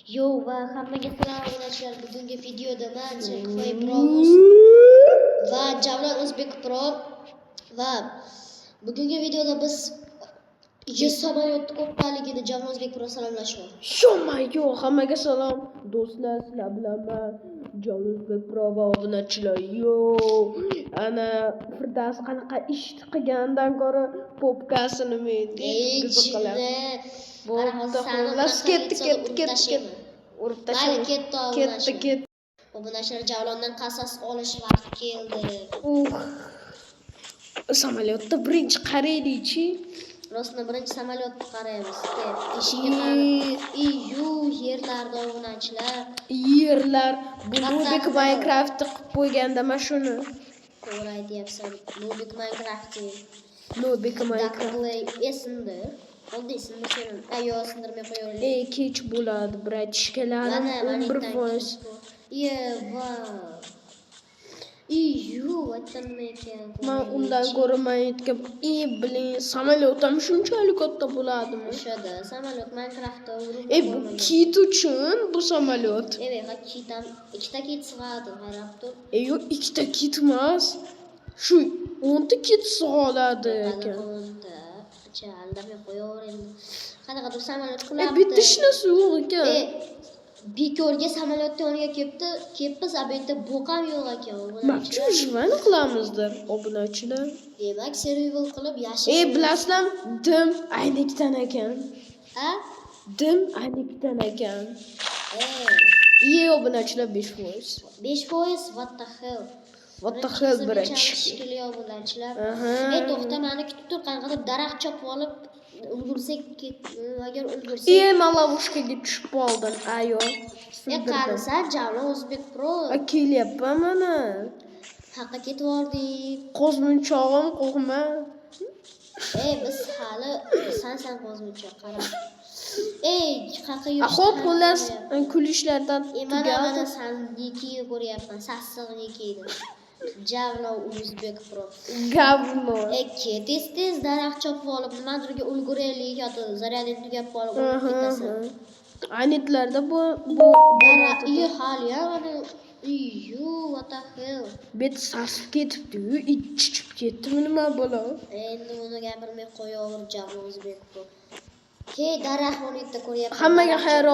Yo va hammaga salom obunachilar. Bugungi videoda men Cherkoy Bros va Javlon O'zbek Pro va bugungi videoda biz samolyotni ko'pligini Javlon O'zbek Pro salomlashmoq. Sho'mayo, hammaga salom. Do'stlar, sizlar bilan men Javlon O'zbek Pro va obunachilar. Yo, ana Firdavs qanaqa ish qilgandan ko'ra popkasini menga qiziqalar. Ketdi. Urib tashlayman. Ketdi. Obunachilar Javlondan qasos olish vaqti keldi. Samolyotda birinchi qaraylik-chi. Rostni birinchi samolyotni qaraymiz. Yerlarda obunachilar. Yerlar bu Nubik Minecraft'ni qilib qo'yganda mana shuni. To'g'ri aytyapsan. Nubik Minecraft. Esimda. Oldi esimda seni. Ayo, sindirmay qo'yaylik. Kech bo'ladi, bratishkalarim 11%. Men undan ko'ra mayitga bilin samolyot ham shunchalik katta bo'ladimi? O'shada samolyot Minecraftda urib. Bu kit uchun bu samolyot. Kit ham ikkita kit sig'adi, qarab tur. Yo'q, ikkita kit emas. Shu 10 ta kit sig'oladi ekan. Aldamay qo'yaver. Qanaqadir samolyot qulabdi. Bitta shinasi yo'q ekan. Bekorga samolyot yoniga kelibmiz, bu yerda bo'q ham yo'q ekan. Makchur jivani qilamizdir, obunachilar. Demak, survival qilib yashash. Bilasizlar, dim aynikdan ekan. Dim aynikdan ekan. Obunachilar 5%. 5%, what the hell? What the hell, birinchi. Obunachilar. To'xta, meni kutib tur, qanaqadir daraxt chopib olib ulgursak, agar ulgursak. Men lavoshkaga tushib qoldim, ayo. Qarasa, Javlon O'zbek Pro. Kelyapman mana. Haqqa ketvordik. Qo'zmunchog'im qo'rqma. Biz hali san qo'zmunchoq qarab. Haqqa yo'q. Xo'p, xullas, kulishlardan mana sannikiga ko'ryapman, sassiqnikini. Javlon O'zbek Pro. Gavno. Tez daraxt chopib olib, nimadirga ulguraylik yoki zaryading tugab qolib o'lib ketasan. Anitlarda bu daraxt hali mana what the hell? Bet sasib ketibdi-yu, ichib ketdimi nima bo'la? Endi uni gapirmay qo'yaver, Javlon O'zbek Pro. Daraxt o'rnida ko'ryapman. Hammaga xayr